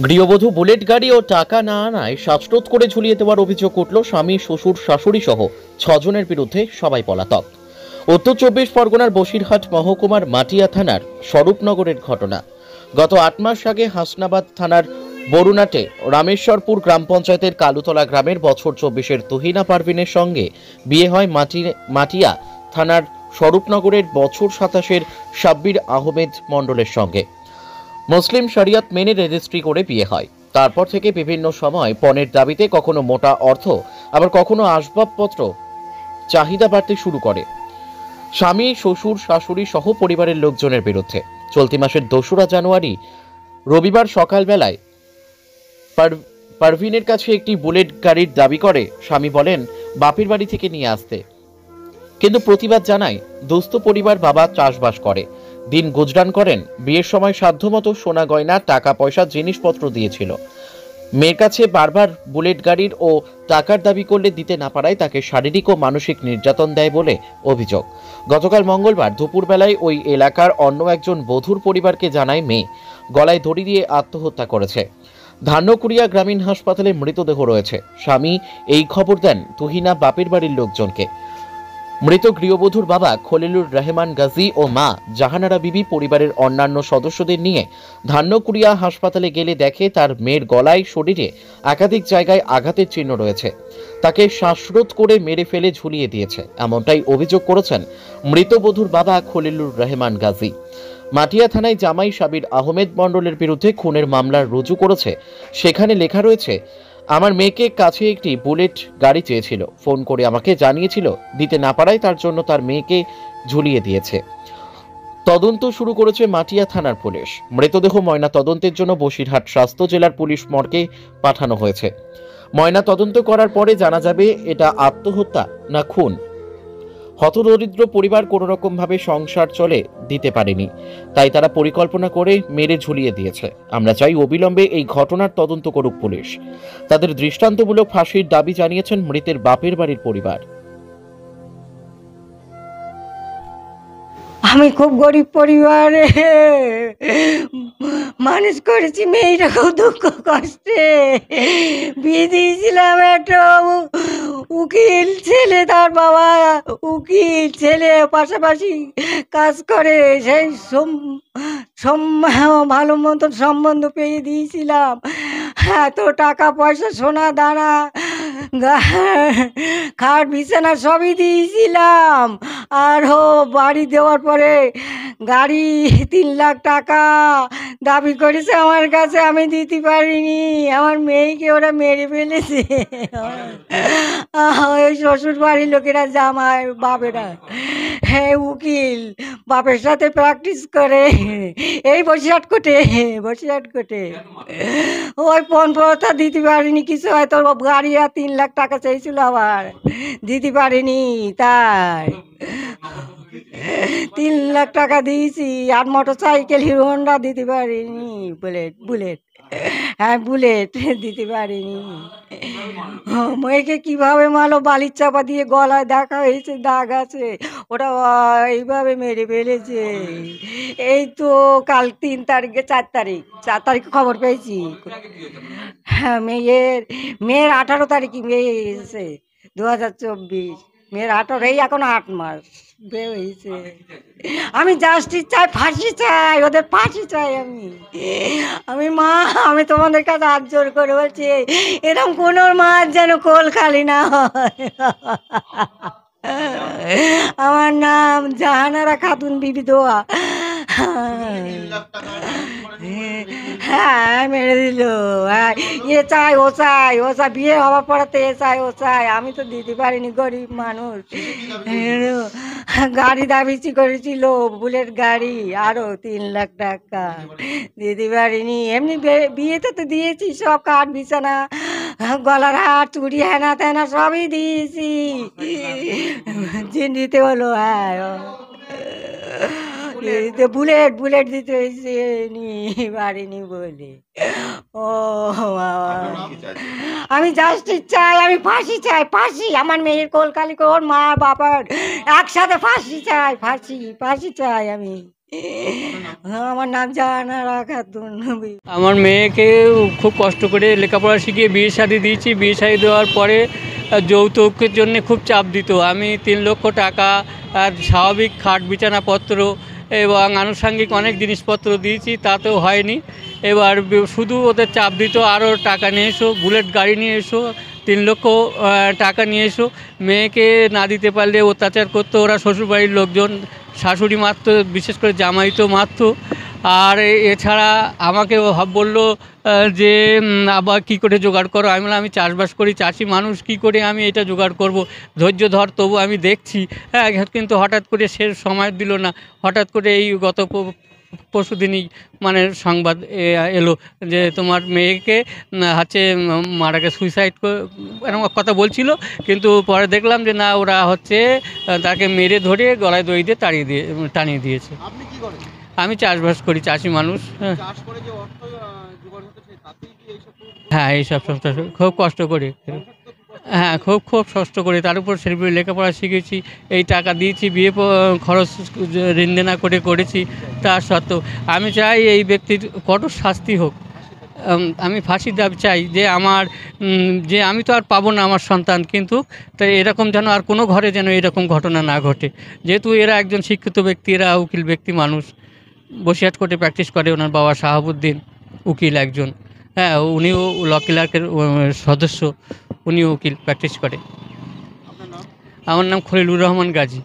গৃহবধূ বুলেট গাড়ি ও টাকা না আনায় শ্বাসরোধ করে ঝুলিয়ে দেওয়ার অভিযোগ উঠল স্বামী, শ্বশুর, শাশুড়ি সহ 6 জনের বিরুদ্ধে, সবাই পলাতক। উত্তর 24 পরগনার বসিরহাট মহকুমার মাটিয়া থানার স্বরূপনগরের ঘটনা। গত 8 মাস আগে হাসনাবাদ থানার বরুণাটে রামেশ্বরপুর গ্রাম পঞ্চায়েতের কালুতলা গ্রামের বছর 24-এর তুহিনা পারভিনের সঙ্গে বিয়ে হয় মাটিয়া থানার স্বরূপনগরের বছর 27-এর সাব্বির আহমেদ মণ্ডলের সঙ্গে। মুসলিম শরিয়ত মেনে রেজিস্ট্রি করে বিয়ে হয়। তারপর থেকে বিভিন্ন সময় পণের দাবিতে কখনো মোটা অর্থ, আবার কখনো আসবাবপত্র চাহিদা বাড়তে শুরু করে স্বামী, শ্বশুর, শাশুড়ি সহ পরিবারের লোকজনের বিরুদ্ধে। চলতি মাসের 2রা জানুয়ারি রবিবার সকালবেলায় পারভিনের কাছে একটি বুলেট গাড়ির দাবি করে। স্বামী বলেন বাপের বাড়ি থেকে নিয়ে আসতে, কিন্তু প্রতিবাদ জানায় দোস্ত পরিবার বাবা চাষবাস করে, দিন গুজরান করেন। বিয়ের সময় সাধ্যমতো সোনা গয়না, টাকা পয়সা, জিনিসপত্র দিয়েছিল। মেয়ের কাছে বারবার বুলেট গাড়ির ও টাকার দাবি করলে দিতে না পারায় তাকে শারীরিক ও মানসিক নির্যাতন দেয় বলে অভিযোগ। গতকাল মঙ্গলবার দুপুরবেলায় ওই এলাকার অন্য একজন বধূর পরিবারকে জানায় মেয়ে গলায় দড়ি দিয়ে আত্মহত্যা করেছে। ধান্যকুড়িয়া গ্রামীণ হাসপাতালে মৃতদেহ রয়েছে। স্বামী এই খবর দেন তুহিনা বাপের বাড়ির লোকজনকে। মৃত গৃহবধূর বাবা খলিলুর রহমান গাজী ও মা জাহানারা বিবি পরিবারের অন্যান্য সদস্যদের নিয়ে ধান্যকুড়িয়া হাসপাতালে গেলে দেখে তার মেয়ের গলায়, শরীরে একাধিক জায়গায় আঘাতের চিহ্ন রয়েছে। তাকে শ্বাসরোধ করে মেরে ফেলে ঝুলিয়ে দিয়েছে, এমনটাই অভিযোগ করেছেন মৃত বধূর বাবা খলিলুর রহমান গাজী। মাটিয়া থানায় জামাই সাবির আহমেদ মণ্ডলের বিরুদ্ধে খুনের মামলা রুজু করেছে। সেখানে লেখা রয়েছে, আমার মেয়েকে কাছে একটি বুলেট গাড়ি চেয়েছিল, ফোন করে আমাকে জানিয়েছিল, দিতে না পারায় তার জন্য তার মেয়েকে ঝুলিয়ে দিয়েছে। তদন্ত শুরু করেছে মাটিয়া থানার পুলিশ। মৃতদেহ ময়না তদন্তের জন্য বসিরহাট স্বাস্থ্য জেলার পুলিশ মর্গে পাঠানো হয়েছে। ময়না তদন্ত করার পরে জানা যাবে এটা আত্মহত্যা না খুন। হতদরিদ্র পরিবার কোনো রকম ভাবে সংসার চলে দিতে পারেনি, তাই তারা পরিকল্পনা করে মেরে ঝুলিয়ে দিয়েছে। আমরা চাই অবিলম্বে এই ঘটনার তদন্ত করুক পুলিশ। তাদের দৃষ্টান্তমূলক ফাঁসির দাবি জানিয়েছেন মৃতের বাপের বাড়ির পরিবার। আমি খুব গরিব পরিবারে মানুষ করেছি, মেয়েটা খুব দুঃখ কষ্টে বিয়ে দিয়েছিলাম। একটা উকিল ছেলে, তার বাবা উকিল ছেলে, পাশাপাশি কাজ করে। সেই ভালো মতন সম্বন্ধ পেয়ে দিয়েছিলাম। এত টাকা পয়সা, সোনা দানা, খাট বিছানা সবই দিয়েছিলাম। আরও বাড়ি দেওয়ার পরে গাড়ি 3 লাখ টাকা দাবি করেছে আমার কাছে, আমি দিতে পারিনি। আমার মেয়েকে ওরা মেরে ফেলেছে। ওই শ্বশুর বাড়ির লোকেরা, জামাই বাপেরা, হ্যাঁ উকিল বাপের সাথে প্র্যাকটিস করে এই বসিরহাট কোর্টে ওই পণপ্রথা দিতে পারিনি কিছু। হয়তো গাড়ি আর 3 লাখ টাকা চাইছিল, আবার দিতে পারিনি। তাই 3 লাখ টাকা দিয়েছি। আর মোটরসাইকেল হিরো হন্ডা দিতে পারিনি, বুলেট হ্যাঁ বুলেট দিতে পারিনি। মেয়েকে কীভাবে মারলো, বালির চাপা দিয়ে গলায় দেখা হয়েছে, দাগ আছে, ওটা এইভাবে মেরে ফেলেছে। এই তো কাল 3 তারিখে 4 তারিখে খবর পেয়েছি। হ্যাঁ মেয়ের 18 তারিখে মেয়ে এসেছে 2024। মেয়ের 18, এই এখন 8 মাস বিয়ে হয়েছে। আমি জাস্টিস চাই, ফাঁসি চাই, ওদের ফাঁসি চাই। আমি মা, আমি তোমাদের কাছে হাত জোর করে বলছি, এরকম কোনো মা যেন কোল খালি না হয়। আমার নাম জাহানারা খাতুন বিবি দোয়া। হ্যাঁ মেরে দিল। এ চাই ও চাই, বিয়ে হওয়ার পড়াতে এ চাই ও চাই। আমি তো দিতে পারিনি, গরিব মানুষ। গাড়ি দাবিছি করেছিল, বুলেট গাড়ি, আরও 3 লাখ টাকা দিতে পারিনি। এমনি বিয়েতে তো দিয়েছি সব, কাঠ বিছানা, গলার হার, চুড়ি, হেনা তেনা সবই দিয়েছি। দিতে হলো। হ্যাঁ বুলেট দিতে হয়েছে, পারিনি বলে। ও বাবা, আমি জাস্টিস চাই, আমি ফাঁসি চাই, ফাঁসি। আমার মেয়ের কোলকালি, ওর মা বাবার একসাথে ফাঁসি চাই, ফাঁসি চাই আমি। আমার নাম জাহানারা খাতুন। আমার মেয়েকে খুব কষ্ট করে লেখাপড়া শিখিয়ে বিয়ে শাদী দিয়েছি। বিয়ে শাদী দেওয়ার পরে যৌতুকের জন্য খুব চাপ দিত। আমি 3 লক্ষ টাকা আর স্বাভাবিক খাট বিছানাপত্র এবং আনুষঙ্গিক অনেক জিনিসপত্র দিয়েছি, তাতেও হয়নি। এবার শুধু ওদের চাপ দিত, আরও টাকা নিয়ে এসো, বুলেট গাড়ি নিয়ে এসো, 3 লক্ষ টাকা নিয়ে এসো। মেয়েকে না দিতে পারলে অত্যাচার করতো ওরা, শ্বশুরবাড়ির লোকজন, শাশুড়ি মারতো, বিশেষ করে জামাই তো মারতো। আর এছাড়া আমাকে বললো যে আবার কী করে জোগাড় করো। আমি বললাম আমি চাষবাস করি, চাষি মানুষ, কী করে আমি এটা জোগাড় করব, ধৈর্য ধর, তবু আমি দেখছি। হ্যাঁ, কিন্তু হঠাৎ করে সে সময় দিল না। হঠাৎ করে এই গত পরশু দিনই মানে সংবাদ এলো যে তোমার মেয়েকে হচ্ছে মারা গেছে, সুইসাইড এরকম কথা বলছিল। কিন্তু পরে দেখলাম যে না, ওরা হচ্ছে তাকে মেরে ধরে গলায় দড়ি দিয়ে টানিয়ে দিয়েছে। আপনি কি করেন? আমি চাষবাস করি, চাষি মানুষ। চাষ করে যে অর্থ জোগাড় হতেছে তাতেই কি এইসব হ্যাঁ, এইসব খুব কষ্ট করি। হ্যাঁ, খুব কষ্ট করি। তার উপর ছেলেপিলে লেখাপড়া শিখেছি, এই টাকা দিয়েছি, বিয়ে খরচ ঋণ দেনা করে করেছি। তা সত্ত্বেও আমি চাই এই ব্যক্তির কঠোর শাস্তি হোক। আমি ফাঁসি দাবি চাই যে আমার যে আমি তো আর পাবো না আমার সন্তান, কিন্তু তাই এরকম যেন আর কোনো ঘরে যেন এরকম ঘটনা না ঘটে। যেহেতু এরা একজন শিক্ষিত ব্যক্তি, এরা উকিল ব্যক্তি মানুষ, বসিরহাট কোর্টে প্র্যাকটিস করে। ওনার বাবা শাহাবুদ্দিন উকিল একজন। হ্যাঁ, উনিও ল ক্লার্কের সদস্য, উনিও উকিল প্র্যাকটিস করে। আপনার নাম? আমার নাম খলিলুর রহমান গাজী।